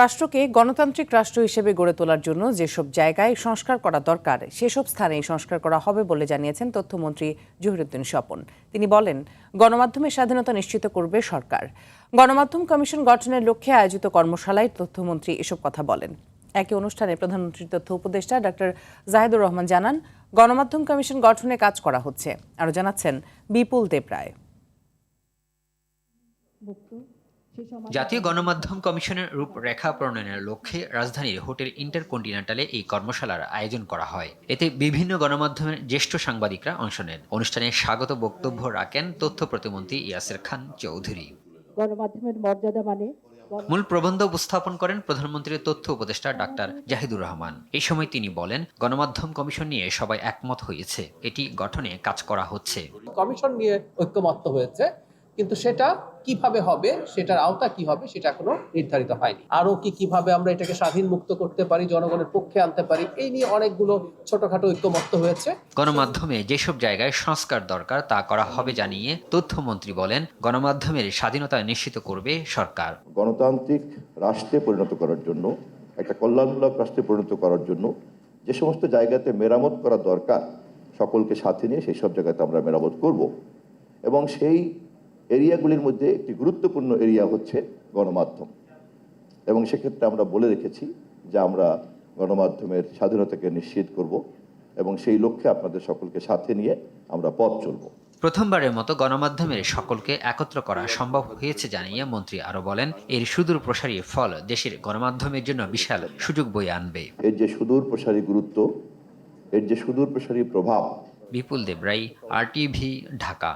রাষ্ট্রকে গণতান্ত্রিক রাষ্ট্র হিসেবে গড়ে তোলার জন্য যেসব জায়গায় সংস্কার করা দরকার সেসব স্থানেই সংস্কার করা হবে বলে জানিয়েছেন তথ্যমন্ত্রী জহিরুদ্দিন স্বপন। তিনি বলেন, গণমাধ্যমের স্বাধীনতা নিশ্চিত করবে সরকার। গণমাধ্যম কমিশন গঠনের লক্ষ্যে আয়োজিত কর্মশালায় তথ্যমন্ত্রী এসব কথা বলেন। একই অনুষ্ঠানে প্রধানমন্ত্রীর তথ্য উপদেষ্টা ডক্টর জাহিদুর রহমান জানান, গণমাধ্যম কমিশন গঠনে কাজ করা হচ্ছে। আরও জানাচ্ছেন বিপুল দেব রায়। জাতীয় গণমাধ্যম কমিশনের রূপরেখা প্রণয়নের লক্ষ্যে রাজধানীর হোটেল ইন্টারকন্টিনেন্টালে এই কর্মশালার আয়োজন করা হয়। এতে বিভিন্ন গণমাধ্যমের জ্যেষ্ঠ সাংবাদিকরা অংশ নেন। অনুষ্ঠানে স্বাগত বক্তব্য রাখেন তথ্য প্রতিমন্ত্রী ইয়াসির খান চৌধুরী। গণমাধ্যমের মর্যাদা মানে মূল প্রবন্ধ উপস্থাপন করেন প্রধানমন্ত্রীর তথ্য উপদেষ্টা ডাক্তার জাহিদুর রহমান। এই সময় তিনি বলেন, গণমাধ্যম কমিশন নিয়ে সবাই একমত হয়েছে, এটি গঠনে কাজ করা হচ্ছে। কমিশন নিয়ে ঐক্যমত্য হয়েছে, কিন্তু সেটা কিভাবে হবে, সেটার আওতা কি হবে, সেটা এখনো নির্ধারিত হয়নি। আরো কিভাবে আমরা এটাকে স্বাধীন মুক্ত করতে পারি, জনগণের পক্ষে আনতে পারি, এই নিয়ে অনেকগুলো ছোটখাটো ঐক্যমত্য হয়েছে। গণমাধ্যমে যেসব জায়গায় সংস্কার দরকার তা করা হবে জানিয়ে তথ্যমন্ত্রী বলেন, গণমাধ্যমের স্বাধীনতা নিশ্চিত করবে সরকার। গণতান্ত্রিক রাষ্ট্রে পরিণত করার জন্য, একটা কল্যাণমূলক রাষ্ট্রে পরিণত করার জন্য যে সমস্ত জায়গাতে মেরামত করা দরকার, সকলকে সাথে নিয়ে সেই সব জায়গাতে আমরা মেরামত করব। এবং সেই এরিয়াগুলির মধ্যে একটি গুরুত্বপূর্ণ এরিয়া হচ্ছে গণমাধ্যম। এবং সেক্ষেত্রে আমরা বলে রেখেছি যে আমরা গণমাধ্যমের স্বাধীনতাকে নিশ্চিত করব এবং সেই লক্ষ্যে আপনাদের সকলকে সাথে নিয়ে আমরা পথ চলব। প্রথমবারের মতো গণমাধ্যমের সকলকে একত্র করা সম্ভব হয়েছে জানিয়ে মন্ত্রী আরো বলেন, এর সুদূর প্রসারী ফল দেশের গণমাধ্যমের জন্য বিশাল সুযোগ বয়ে আনবে। এর যে সুদূর প্রসারী গুরুত্ব, এর যে সুদূর প্রসারী প্রভাব। বিপুল দেব রায়, RTV, ঢাকা।